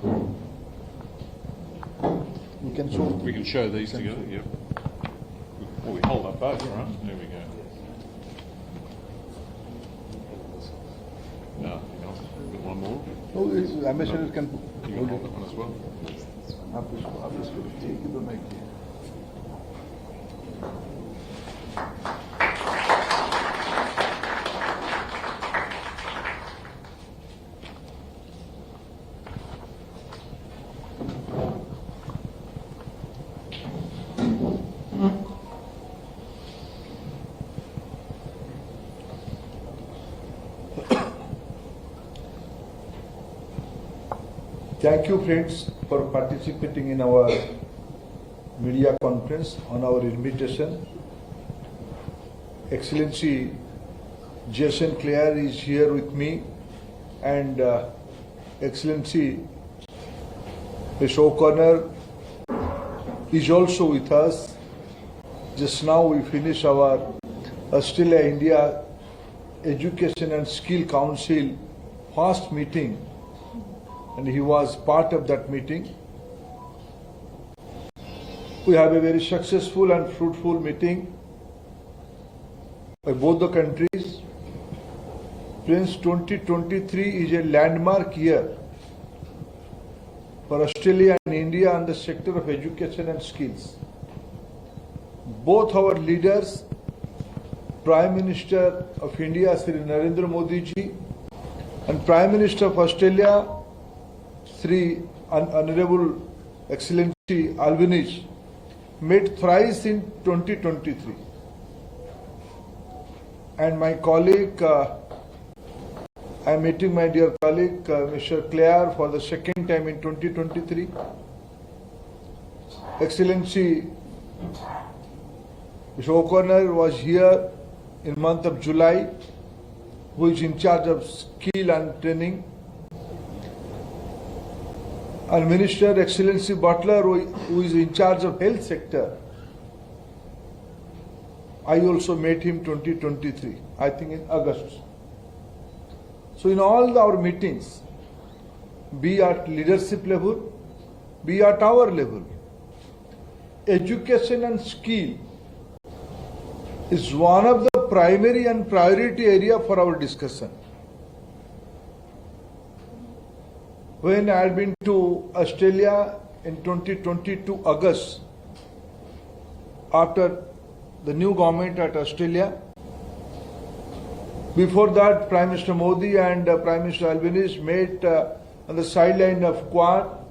We can show. We can show these together, yep. Well, we hold up both, right? There we go. No, hang on. Got one more. Oh, ambassador can You can hold that one as well. आप इसको ठीक है तो मैं Thank you, friends, for participating in our media conference on our invitation. Excellency Jason Clare is here with me, and Excellency Ms. O'Connor is also with us. Just now we finished our Australia-India Education and Skill Council first meeting, and he was part of that meeting. We have a very successful and fruitful meeting by both the countries. Friends, 2023 is a landmark year for Australia and India in the sector of education and skills. Both our leaders, Prime Minister of India, Sri Narendra Modi ji, and Prime Minister of Australia, Sri Honorable Excellency Albanese, met thrice in 2023. And my colleague, I am meeting my dear colleague, Mr. Clare, for the second time in 2023. Excellency Mr. O'Connor was here in month of July, who is in charge of skill and training. And Minister Excellency Butler, who is in charge of health sector, I also met him 2023, I think in August. So in all our meetings, be at leadership level, be at our level, education and skill is one of the primary and priority area for our discussion. When I had been to Australia in 2022 August, after the new government at Australia, before that Prime Minister Modi and Prime Minister Albanese met on the sideline of Quad.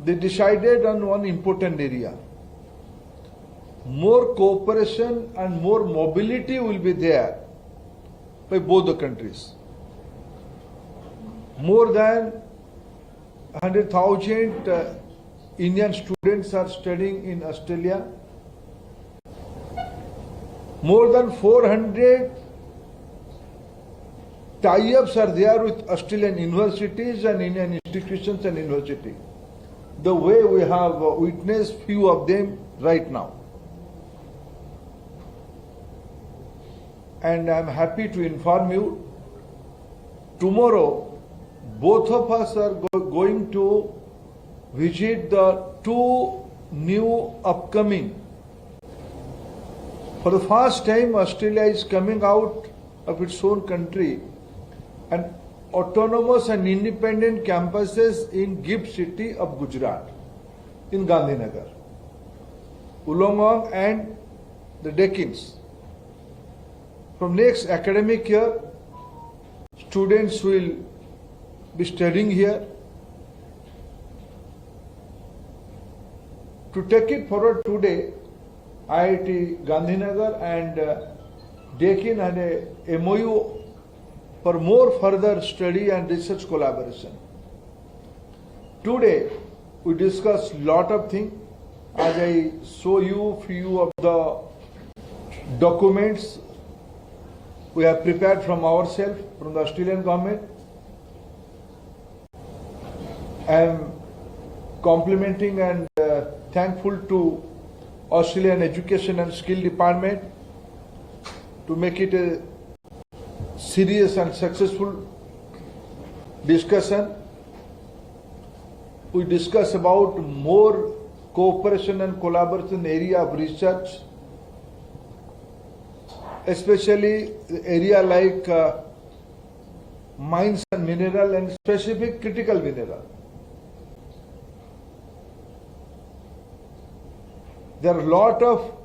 They decided on one important area. More cooperation and more mobility will be there by both the countries. More than 100,000 Indian students are studying in Australia. More than 400 tie-ups are there with Australian universities and Indian institutions and universities. The way we have witnessed few of them right now. And I am happy to inform you, tomorrow both of us are going to visit the two new upcoming. For the first time, Australia is coming out of its own country and autonomous and independent campuses in GIFT city of Gujarat, in Gandhinagar, Wollongong and the Deccans. From next academic year, students will be studying here. To take it forward today, IIT Gandhinagar and Deccan had a MOU for more further study and research collaboration. Today, we discussed lot of things. As I show you few of the documents we have prepared from ourselves, from the Australian government. I am complimenting and thankful to Australian Education and Skill Department to make it a serious and successful discussion. we discuss about more cooperation and collaboration in the area of research, especially the area like mines and mineral and specific critical mineral. There are a lot of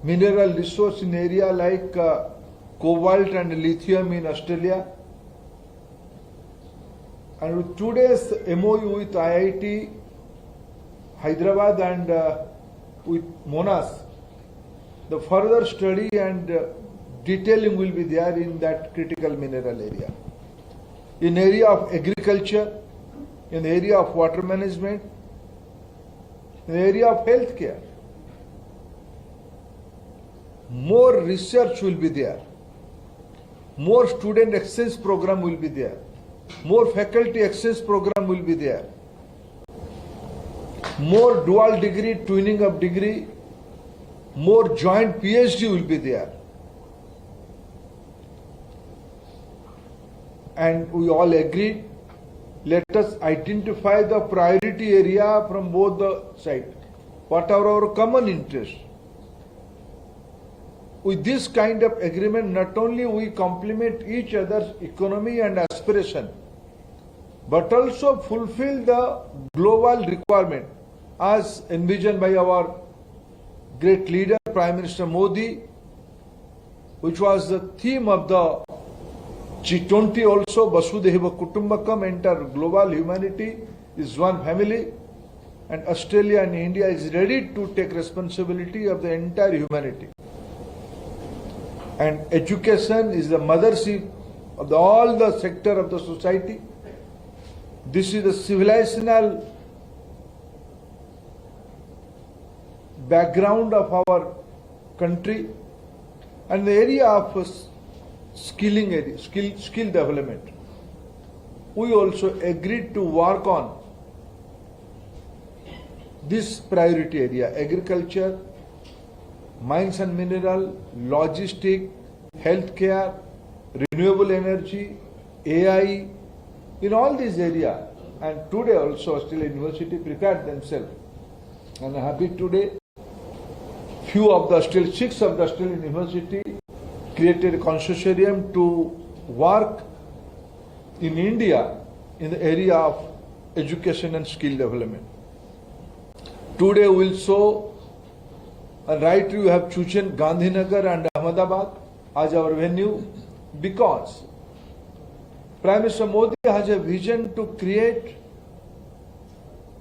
mineral resource in area like cobalt and lithium in Australia. And with today's MOU with IIT Hyderabad and with Monas, the further study and detailing will be there in that critical mineral area. In area of agriculture, in the area of water management, in the area of healthcare, more research will be there, more student exchange program will be there, more faculty exchange program will be there, more dual degree, twinning of degree, more joint PhD will be there. And we all agreed, let us identify the priority area from both the sides. What are our common interests? With this kind of agreement, not only we complement each other's economy and aspiration, but also fulfill the global requirement as envisioned by our great leader, Prime Minister Modi, which was the theme of the G20 also, Vasudhaiva Kutumbakam, entire global humanity is one family, and Australia and India is ready to take responsibility of the entire humanity. And education is the mothership of all the sector of the society. This is the civilizational background of our country, and the area of skilling area, skill development. We also agreed to work on this priority area: agriculture, mines and mineral, logistic, healthcare, renewable energy, AI, in all these areas. And today also Australian University prepared themselves. And I'm happy today, six of the Australian University created a consortium to work in India in the area of education and skill development. Today we will show, and right, you have chosen Gandhinagar and Ahmedabad as our venue because Prime Minister Modi has a vision to create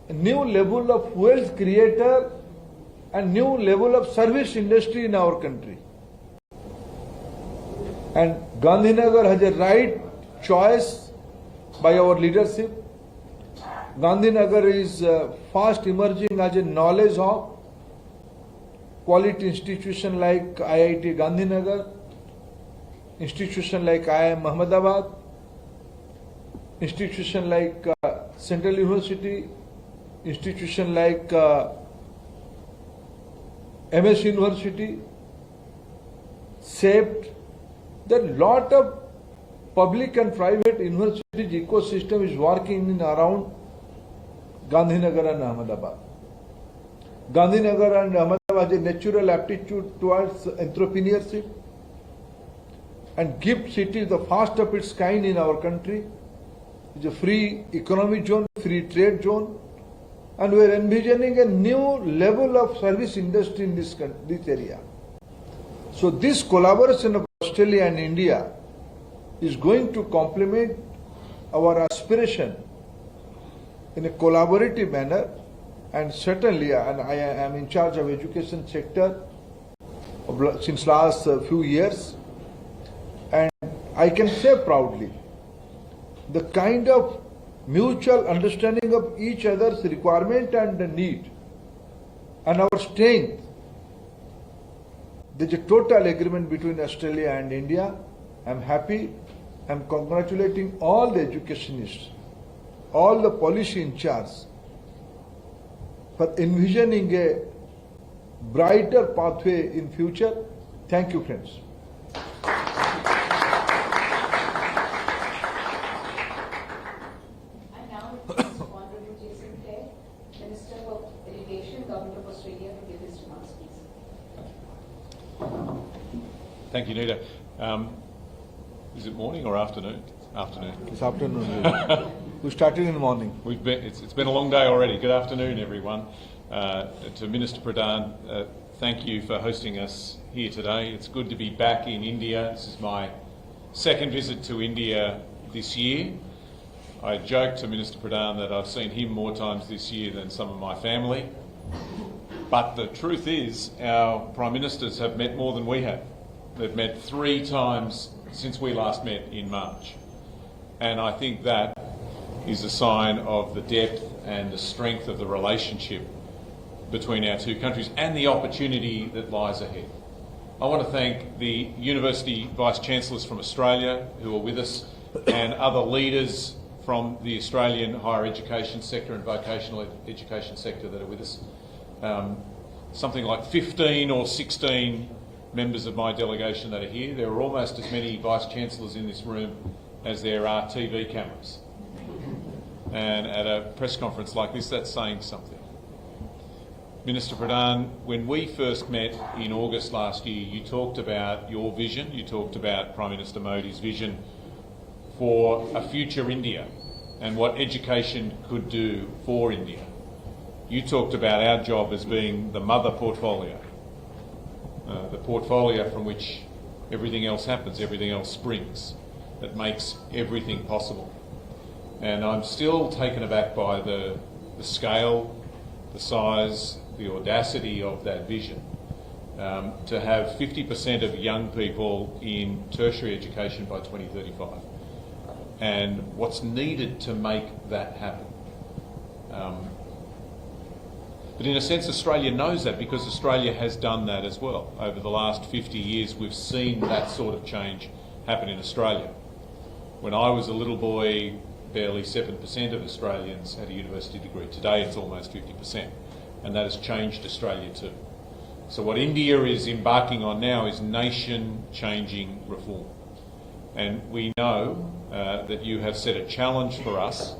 a new level of wealth creator and new level of service industry in our country. And Gandhinagar has a right choice by our leadership. Gandhinagar is fast emerging as a knowledge hub. Quality institution like IIT Gandhinagar, institution like IIM Ahmedabad, institution like Central University, institution like MS University, shaped. There are lot of public and private universities ecosystem is working in around Gandhinagar and Ahmedabad. Gandhinagar and Ahmedabad has a natural aptitude towards entrepreneurship, and GIFT City is the first of its kind in our country. It's a free economic zone, free trade zone, and we are envisioning a new level of service industry in this area. So this collaboration of Australia and India is going to complement our aspiration in a collaborative manner, and certainly, and I am in charge of education sector since last few years, and I can say proudly the kind of mutual understanding of each other's requirement and need and our strength. There is a total agreement between Australia and India. I am happy. I am congratulating all the educationists, all the policy in charge for envisioning a brighter pathway in future. Thank you, friends. And now it's Government of Australia to give his remarks, please. Thank you, Nita. Is it morning or afternoon? Afternoon. This afternoon. We started in the morning. It's been a long day already. Good afternoon, everyone. To Minister Pradhan, thank you for hosting us here today. It's good to be back in India. This is my second visit to India this year. I joked to Minister Pradhan that I've seen him more times this year than some of my family. But the truth is, our Prime Ministers have met more than we have. They've met 3 times since we last met in March. And I think that is a sign of the depth and the strength of the relationship between our two countries and the opportunity that lies ahead. I want to thank the University Vice-Chancellors from Australia who are with us and other leaders from the Australian higher education sector and vocational education sector that are with us. Something like 15 or 16 members of my delegation that are here. There are almost as many Vice-Chancellors in this room as there are TV cameras. And at a press conference like this, that's saying something. Minister Pradhan, when we first met in August last year, you talked about your vision, you talked about Prime Minister Modi's vision for a future India and what education could do for India. You talked about our job as being the mother portfolio, the portfolio from which everything else happens, everything else springs, that makes everything possible. And I'm still taken aback by the scale, the size, the audacity of that vision. To have 50% of young people in tertiary education by 2035 and what's needed to make that happen. But in a sense, Australia knows that because Australia has done that as well. Over the last 50 years, we've seen that sort of change happen in Australia. When I was a little boy, barely 7% of Australians had a university degree. Today, it's almost 50%, and that has changed Australia too. So what India is embarking on now is nation-changing reform. And we know that you have set a challenge for us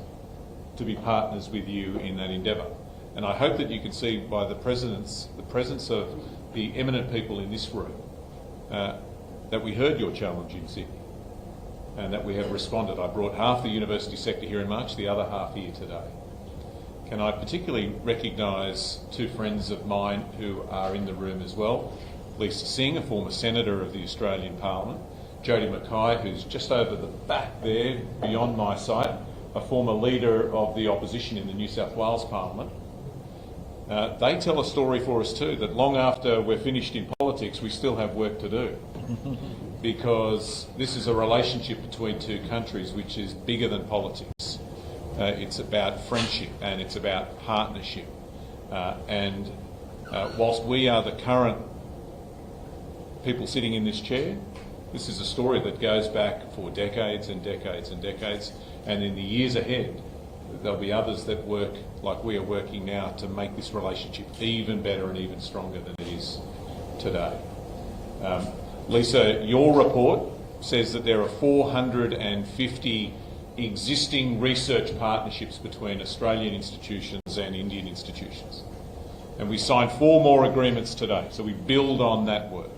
to be partners with you in that endeavour. And I hope that you can see by the presence of the eminent people in this room that we heard your challenge in Sydney and that we have responded. I brought half the university sector here in March, the other half here today. Can I particularly recognise 2 friends of mine who are in the room as well? Lisa Singh, a former Senator of the Australian Parliament, Jodie Mackay, who's just over the back there, beyond my sight, a former leader of the opposition in the New South Wales Parliament. They tell a story for us too, that long after we're finished in politics, we still have work to do. Because this is a relationship between 2 countries which is bigger than politics. It's about friendship and it's about partnership. Whilst we are the current people sitting in this chair, this is a story that goes back for decades and decades and decades. And in the years ahead, there'll be others that work like we are working now to make this relationship even better and even stronger than it is today. Lisa, your report says that there are 450 existing research partnerships between Australian institutions and Indian institutions. And we signed 4 more agreements today, so we build on that work.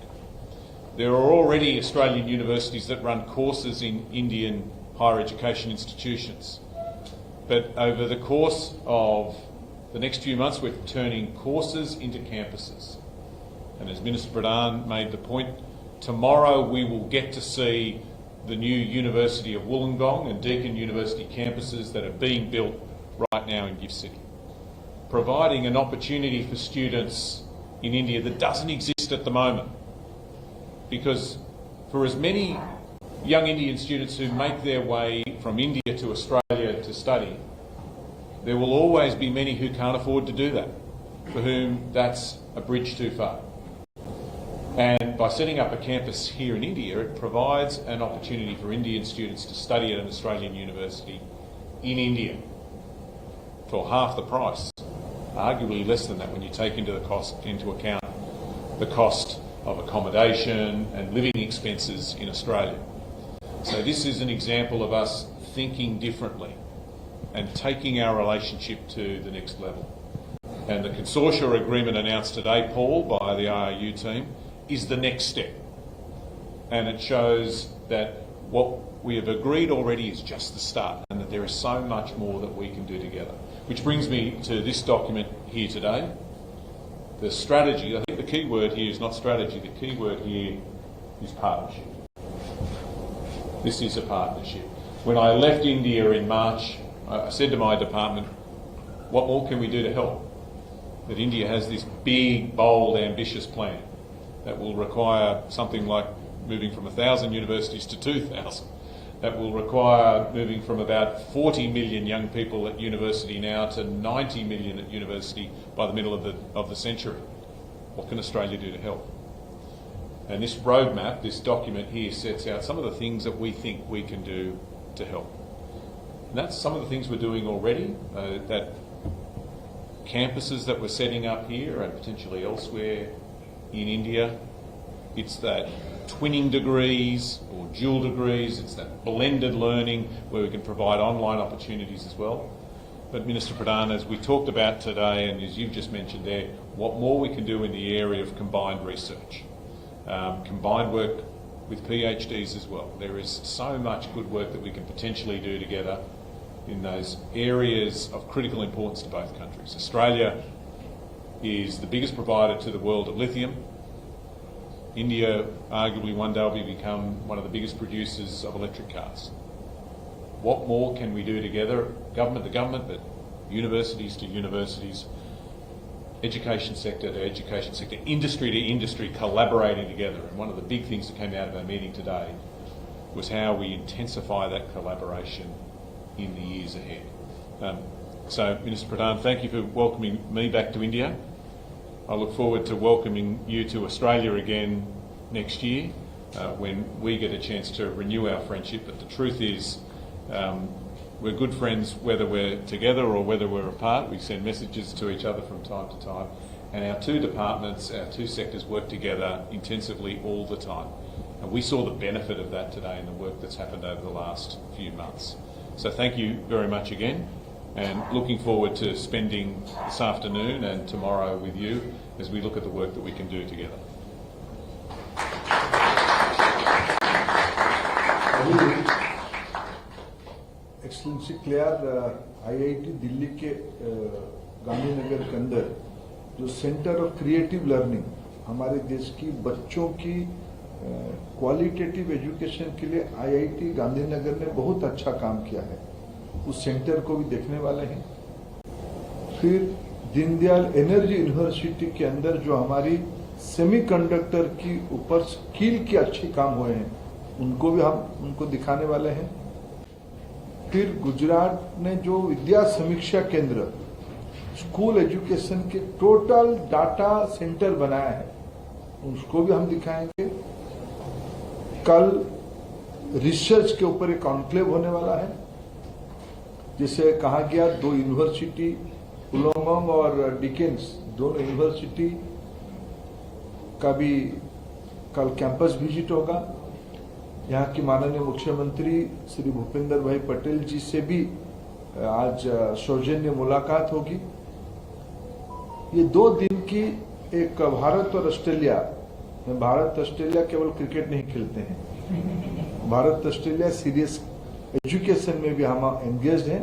There are already Australian universities that run courses in Indian higher education institutions. But over the course of the next few months, we're turning courses into campuses. And as Minister Pradhan made the point, tomorrow we will get to see the new University of Wollongong and Deakin University campuses that are being built right now in Gift City, providing an opportunity for students in India that doesn't exist at the moment. Because for as many young Indian students who make their way from India to Australia to study, there will always be many who can't afford to do that, for whom that's a bridge too far. And by setting up a campus here in India, it provides an opportunity for Indian students to study at an Australian university in India for half the price, arguably less than that when you take into account the cost of accommodation and living expenses in Australia. So this is an example of us thinking differently and taking our relationship to the next level. And the consortia agreement announced today, Paul, by the IRU team, is the next step. And it shows that what we have agreed already is just the start, and that there is so much more that we can do together. Which brings me to this document here today. The strategy, I think the key word here is not strategy, the key word here is partnership. This is a partnership. When I left India in March, I said to my department, what more can we do to help? That India has this big, bold, ambitious plan that will require something like moving from 1,000 universities to 2,000. That will require moving from about 40 million young people at university now to 90 million at university by the middle of the century. What can Australia do to help? And this roadmap, this document here, sets out some of the things that we think we can do to help. And that's some of the things we're doing already, that campuses that we're setting up here and potentially elsewhere in India. It's that twinning degrees or dual degrees, it's that blended learning where we can provide online opportunities as well. But Minister Pradhan, as we talked about today and as you've just mentioned there, what more we can do in the area of combined research, combined work with PhDs as well. There is so much good work that we can potentially do together in those areas of critical importance to both countries. Australia is the biggest provider to the world of lithium. India arguably one day will become one of the biggest producers of electric cars. What more can we do together, government to government, but universities to universities, education sector to education sector, industry to industry, collaborating together? And one of the big things that came out of our meeting today was how we intensify that collaboration in the years ahead. So, Minister Pradhan, thank you for welcoming me back to India. I look forward to welcoming you to Australia again next year when we get a chance to renew our friendship. But the truth is, we're good friends whether we're together or whether we're apart. We send messages to each other from time to time. And our two departments, our two sectors work together intensively all the time. And we saw the benefit of that today in the work that's happened over the last few months. So thank you very much again, and looking forward to spending this afternoon and tomorrow with you as we look at the work that we can do together. Excellency clear IIT Delhi के गांधीनगर के अंदर जो centre of creative learning हमारे देश की बच्चों की qualitative education के लिए आईआईटी गांधीनगर ने बहुत अच्छा काम किया है। उस सेंटर को भी देखने वाले हैं। फिर दीनदयाल एनर्जी यूनिवर्सिटी के अंदर जो हमारी सेमीकंडक्टर की ऊपर स्किल के अच्छे काम हुए हैं उनको भी हम उनको दिखाने वाले हैं। फिर गुजरात ने जो विद्या समीक्षा केंद्र स्कूल एजुकेशन के टोटल डाटा सेंटर बनाया है उसको भी हम दिखाएंगे। कल रिसर्च के ऊपर एक कॉन्क्लेव होने वाला है, जिसे कहा गया 2 यूनिवर्सिटी उलोंगोंग और डिकेंस दोनों यूनिवर्सिटी का भी कल कैंपस विजिट होगा। यहाँ की माननीय मुख्यमंत्री श्री भूपेंद्र भाई पटेल जी से भी आज सौजन्य मुलाकात होगी। ये 2 दिन की एक भारत और ऑस्ट्रेलिया, भारत ऑस्ट्रेलिया केवल क्रिकेट नहीं खेलते हैं, भारत ऑस्ट्रेलिया सीरियस एजुकेशन में भी हम एंगेज्ड हैं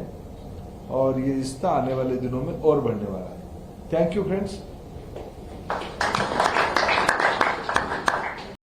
और ये रिश्ता आने वाले दिनों में और बढ़ने वाला है। Thank you friends.